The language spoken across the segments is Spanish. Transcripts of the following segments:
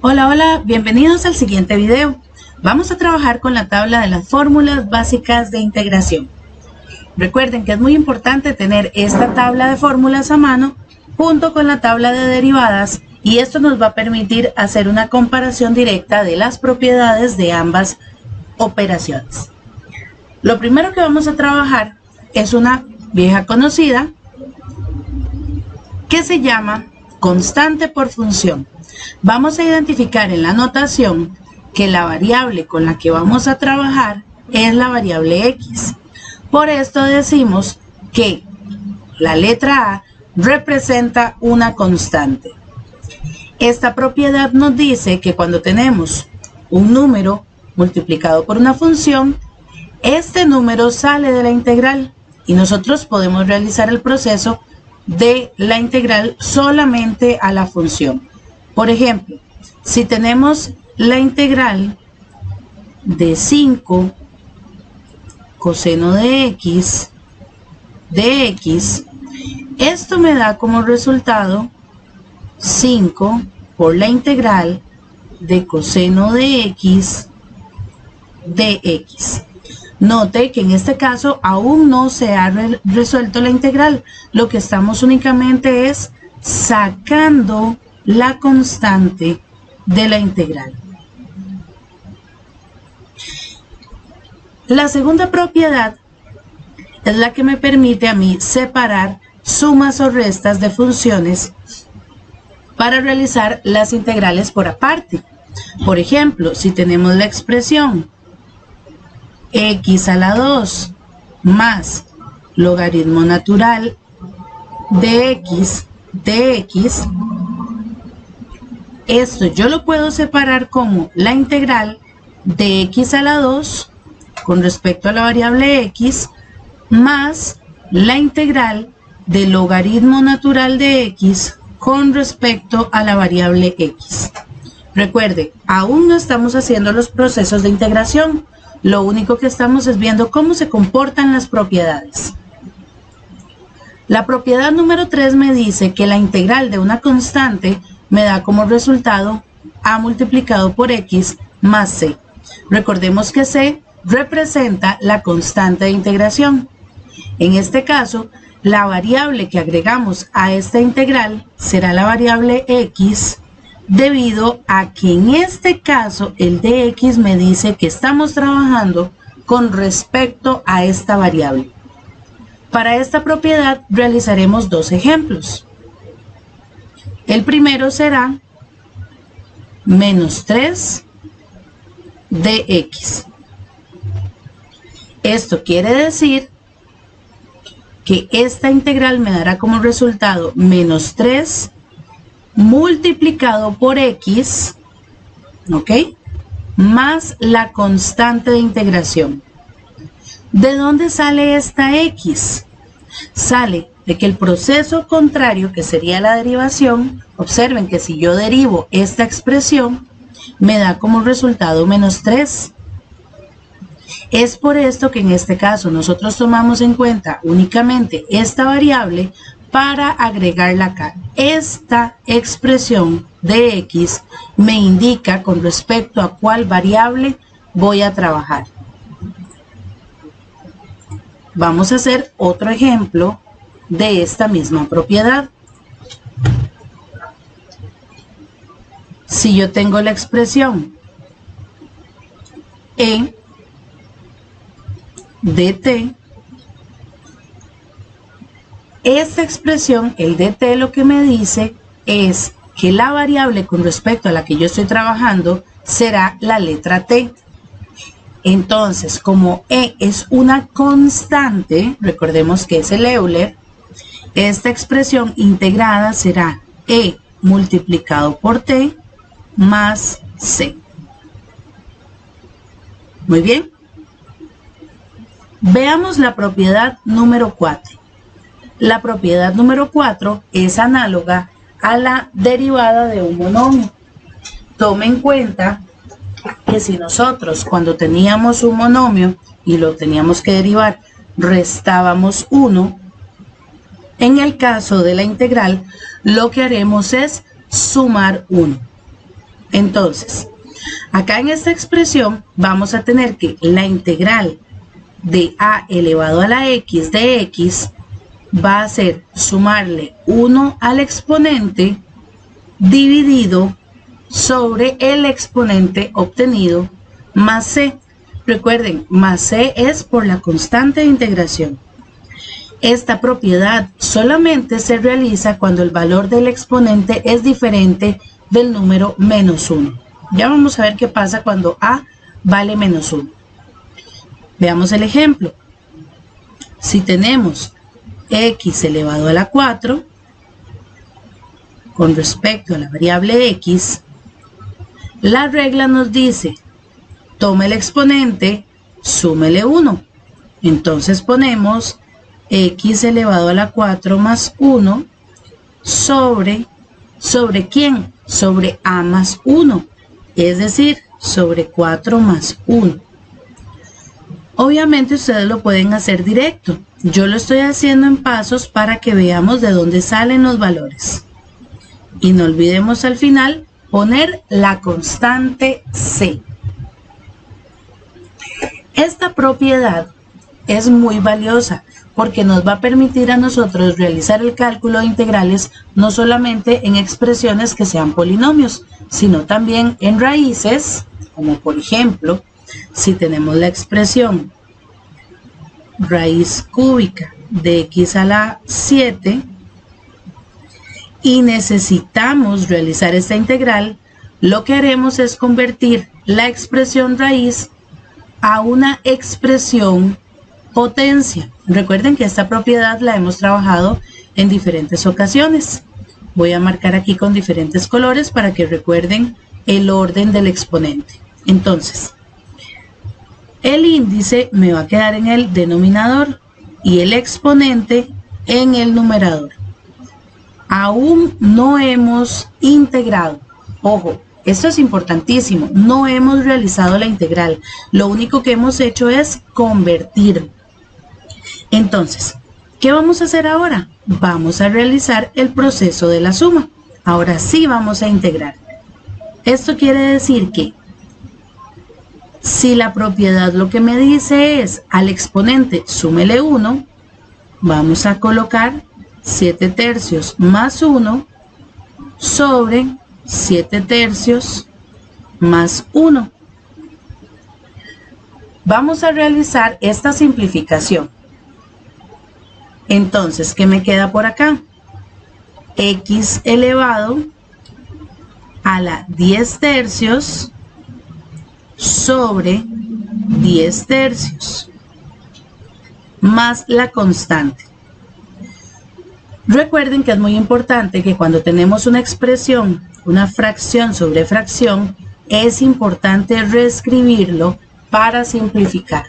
Hola, hola, bienvenidos al siguiente video. Vamos a trabajar con la tabla de las fórmulas básicas de integración. Recuerden que es muy importante tener esta tabla de fórmulas a mano junto con la tabla de derivadas, y esto nos va a permitir hacer una comparación directa de las propiedades de ambas operaciones. Lo primero que vamos a trabajar es una vieja conocida que se llama constante por función. Vamos a identificar en la notación que la variable con la que vamos a trabajar es la variable x. Por esto decimos que la letra A representa una constante. Esta propiedad nos dice que cuando tenemos un número multiplicado por una función, este número sale de la integral y nosotros podemos realizar el proceso de la integral solamente a la función. Por ejemplo, si tenemos la integral de 5 coseno de x, esto me da como resultado 5 por la integral de coseno de x de x. Note que en este caso aún no se ha resuelto la integral. Lo que estamos únicamente es sacando la constante de la integral. La segunda propiedad es la que me permite a mí separar sumas o restas de funciones para realizar las integrales por aparte. Por ejemplo, si tenemos la expresión x a la 2 más logaritmo natural de x, esto yo lo puedo separar como la integral de x a la 2 con respecto a la variable x más la integral del logaritmo natural de x con respecto a la variable x. Recuerde, aún no estamos haciendo los procesos de integración. Lo único que estamos es viendo cómo se comportan las propiedades. La propiedad número 3 me dice que la integral de una constante me da como resultado a multiplicado por x más c. Recordemos que c representa la constante de integración. En este caso, la variable que agregamos a esta integral será la variable x, debido a que en este caso el dx me dice que estamos trabajando con respecto a esta variable. Para esta propiedad realizaremos dos ejemplos. El primero será menos 3 dx. Esto quiere decir que esta integral me dará como resultado menos 3 multiplicado por x, ¿ok? Más la constante de integración. ¿De dónde sale esta x? Sale de que el proceso contrario, que sería la derivación, observen que si yo derivo esta expresión, me da como resultado menos 3. Es por esto que en este caso nosotros tomamos en cuenta únicamente esta variable para agregarla acá. Esta expresión de x me indica con respecto a cuál variable voy a trabajar. Vamos a hacer otro ejemplo de esta misma propiedad. Si yo tengo la expresión e dt, esta expresión, el dt, lo que me dice es que la variable con respecto a la que yo estoy trabajando será la letra t. Entonces, como e es una constante, recordemos que es el Euler, esta expresión integrada será e multiplicado por t más c. Muy bien. Veamos la propiedad número 4. La propiedad número 4 es análoga a la derivada de un monomio. Tome en cuenta que si nosotros cuando teníamos un monomio y lo teníamos que derivar restábamos 1, en el caso de la integral lo que haremos es sumar 1. Entonces, acá en esta expresión vamos a tener que la integral de a elevado a la x de x va a ser sumarle 1 al exponente dividido sobre el exponente obtenido más c. Recuerden, más c es por la constante de integración. Esta propiedad solamente se realiza cuando el valor del exponente es diferente del número menos 1. Ya vamos a ver qué pasa cuando a vale menos 1. Veamos el ejemplo. Si tenemos x elevado a la 4 con respecto a la variable x, la regla nos dice, tome el exponente, súmele 1. Entonces ponemos x elevado a la 4 más 1 ¿sobre quién? Sobre a más 1, es decir, sobre 4 más 1. Obviamente ustedes lo pueden hacer directo. Yo lo estoy haciendo en pasos para que veamos de dónde salen los valores. Y no olvidemos al final poner la constante c. Esta propiedad es muy valiosa porque nos va a permitir a nosotros realizar el cálculo de integrales no solamente en expresiones que sean polinomios, sino también en raíces, como por ejemplo, si tenemos la expresión raíz cúbica de x a la 7 y necesitamos realizar esta integral, lo que haremos es convertir la expresión raíz a una expresión potencia. Recuerden que esta propiedad la hemos trabajado en diferentes ocasiones. Voy a marcar aquí con diferentes colores para que recuerden el orden del exponente. Entonces, el índice me va a quedar en el denominador y el exponente en el numerador. Aún no hemos integrado. Ojo, esto es importantísimo. No hemos realizado la integral. Lo único que hemos hecho es convertir. Entonces, ¿qué vamos a hacer ahora? Vamos a realizar el proceso de la suma. Ahora sí vamos a integrar. Esto quiere decir que si la propiedad lo que me dice es al exponente súmele 1, vamos a colocar 7 tercios más 1 sobre 7 tercios más 1. Vamos a realizar esta simplificación. Entonces, ¿qué me queda por acá? X elevado a la 10 tercios sobre 10 tercios más la constante. Recuerden que es muy importante que cuando tenemos una expresión, una fracción sobre fracción, es importante reescribirlo para simplificar.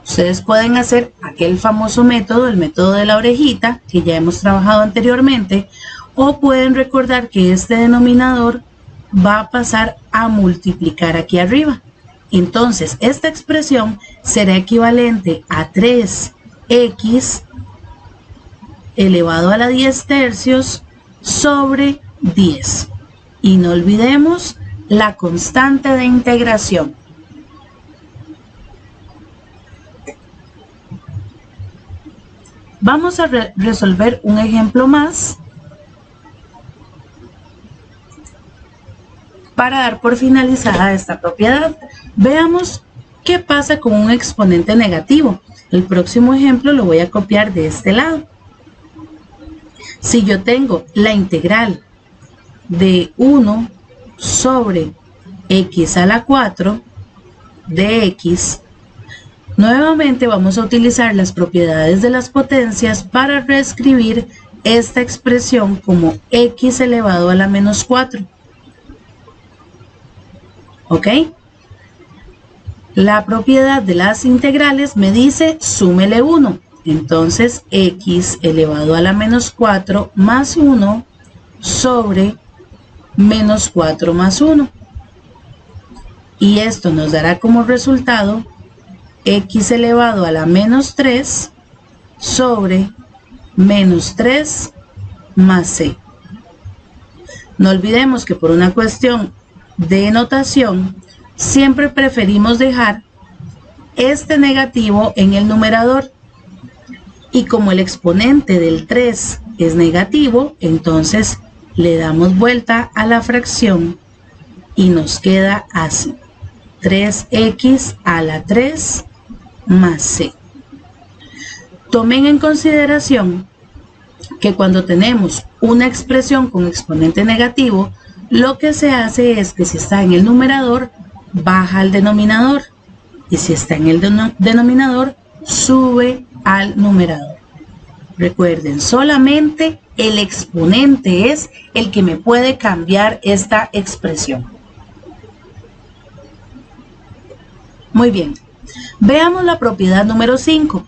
Ustedes pueden hacer aquel famoso método, el método de la orejita, que ya hemos trabajado anteriormente, o pueden recordar que este denominador va a pasar a multiplicar aquí arriba. Entonces, esta expresión será equivalente a 3x elevado a la 10 tercios sobre 10. Y no olvidemos la constante de integración. Vamos a resolver un ejemplo más para dar por finalizada esta propiedad. Veamos qué pasa con un exponente negativo. El próximo ejemplo lo voy a copiar de este lado. Si yo tengo la integral de 1 sobre x a la 4 de x, nuevamente vamos a utilizar las propiedades de las potencias para reescribir esta expresión como x elevado a la menos 4. ¿Ok? La propiedad de las integrales me dice súmele 1. Entonces, x elevado a la menos 4 más 1 sobre menos 4 más 1. Y esto nos dará como resultado x elevado a la menos 3 sobre menos 3 más c. No olvidemos que por una cuestión de notación, siempre preferimos dejar este negativo en el numerador. Y como el exponente del 3 es negativo, entonces le damos vuelta a la fracción y nos queda así: 3x a la 3 más c. Tomen en consideración que cuando tenemos una expresión con exponente negativo, lo que se hace es que si está en el numerador, baja al denominador, y si está en el denominador, sube al numerador. Recuerden, solamente el exponente es el que me puede cambiar esta expresión. Muy bien, veamos la propiedad número 5.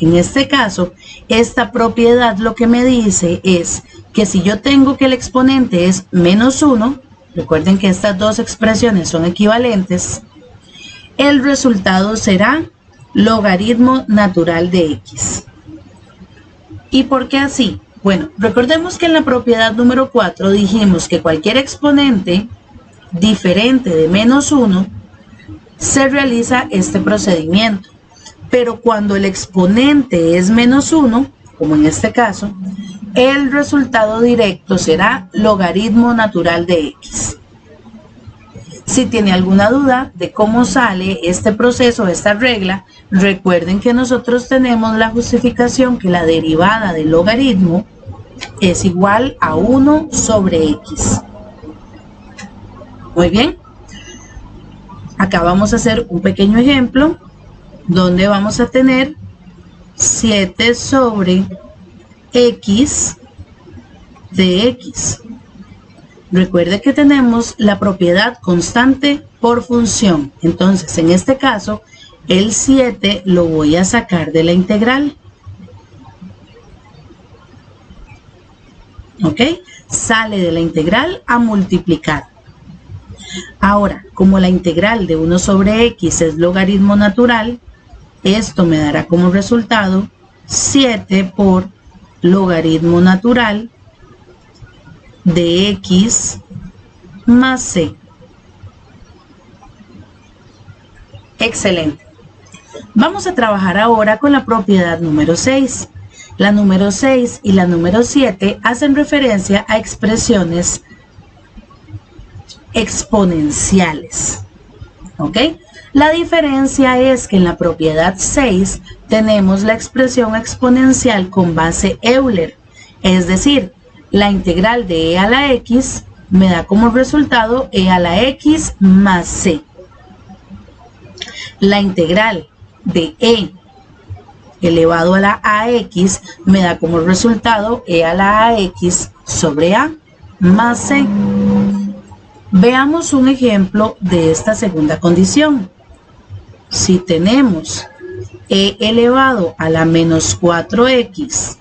En este caso, esta propiedad lo que me dice es que si yo tengo que el exponente es menos 1, recuerden que estas dos expresiones son equivalentes, el resultado será logaritmo natural de x. ¿Y por qué así? Bueno, recordemos que en la propiedad número 4 dijimos que cualquier exponente diferente de menos 1 se realiza este procedimiento. Pero cuando el exponente es menos 1, como en este caso, el resultado directo será logaritmo natural de x. Si tiene alguna duda de cómo sale este proceso, esta regla, recuerden que nosotros tenemos la justificación que la derivada del logaritmo es igual a 1 sobre x. Muy bien. Acá vamos a hacer un pequeño ejemplo donde vamos a tener 7 sobre x de x. Recuerde que tenemos la propiedad constante por función. Entonces, en este caso, el 7 lo voy a sacar de la integral. ¿Ok? Sale de la integral a multiplicar. Ahora, como la integral de 1 sobre x es logaritmo natural, esto me dará como resultado 7 por logaritmo natural de x más c. Excelente. Vamos a trabajar ahora con la propiedad número 6. La número 6 y la número 7 hacen referencia a expresiones exponenciales. ¿Ok? La diferencia es que en la propiedad 6 tenemos la expresión exponencial con base Euler, es decir, la integral de e a la x me da como resultado e a la x más c. La integral de e elevado a la ax me da como resultado e a la ax sobre a más c. Veamos un ejemplo de esta segunda condición. Si tenemos e elevado a la menos 4x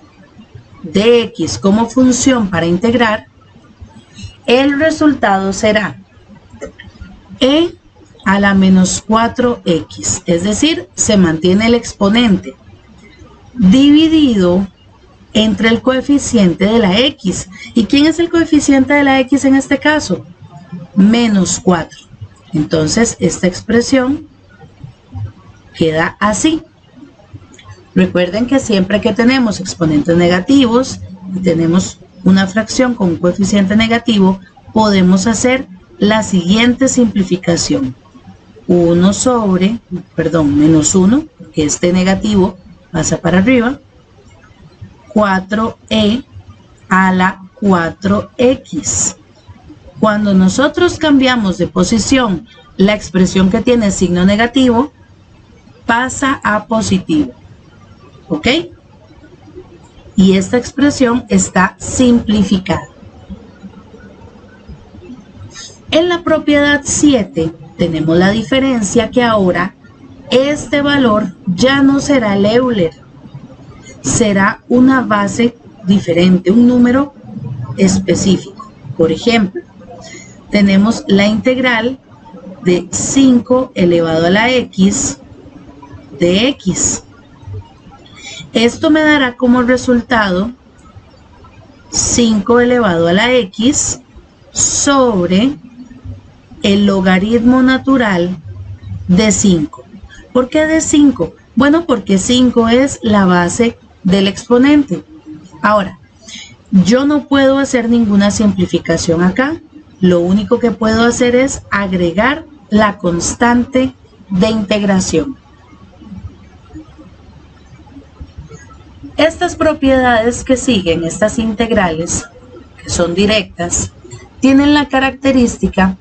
de x como función para integrar, el resultado será e a la menos 4x, es decir, se mantiene el exponente, dividido entre el coeficiente de la x. ¿Y quién es el coeficiente de la x en este caso? Menos 4. Entonces, esta expresión queda así. Recuerden que siempre que tenemos exponentes negativos y tenemos una fracción con un coeficiente negativo, podemos hacer la siguiente simplificación. Menos 1, que este negativo pasa para arriba, 4e a la 4x. Cuando nosotros cambiamos de posición la expresión que tiene signo negativo, pasa a positivo. ¿Ok? Y esta expresión está simplificada. En la propiedad 7 tenemos la diferencia que ahora este valor ya no será el Euler, será una base diferente, un número específico. Por ejemplo, tenemos la integral de 5 elevado a la x de x. Esto me dará como resultado 5 elevado a la x sobre el logaritmo natural de 5. ¿Por qué de 5? Bueno, porque 5 es la base del exponente. Ahora, yo no puedo hacer ninguna simplificación acá. Lo único que puedo hacer es agregar la constante de integración. Estas propiedades que siguen, estas integrales, que son directas, tienen la característica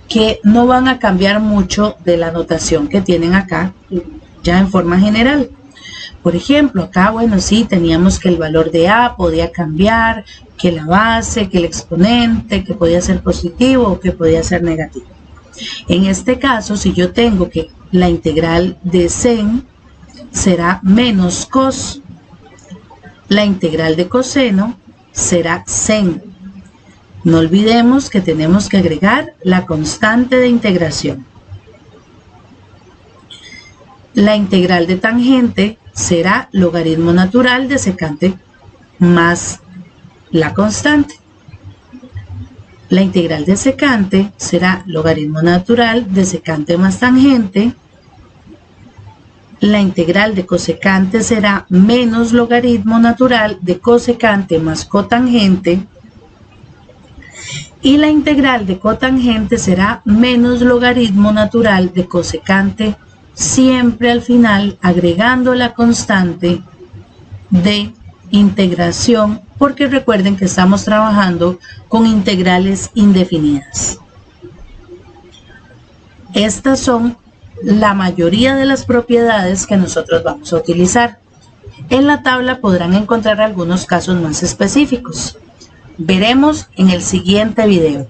que no van a cambiar mucho de la notación que tienen acá, ya en forma general. Por ejemplo, acá, bueno, sí, teníamos que el valor de A podía cambiar, que la base, que el exponente, que podía ser positivo o que podía ser negativo. En este caso, si yo tengo que la integral de sen será menos cos, la integral de coseno será sen. No olvidemos que tenemos que agregar la constante de integración. La integral de tangente será logaritmo natural de secante más la constante. La integral de secante será logaritmo natural de secante más tangente. La integral de cosecante será menos logaritmo natural de cosecante más cotangente. Y la integral de cotangente será menos logaritmo natural de cosecante, siempre al final agregando la constante de integración, porque recuerden que estamos trabajando con integrales indefinidas. Estas son la mayoría de las propiedades que nosotros vamos a utilizar. En la tabla podrán encontrar algunos casos más específicos. Veremos en el siguiente video.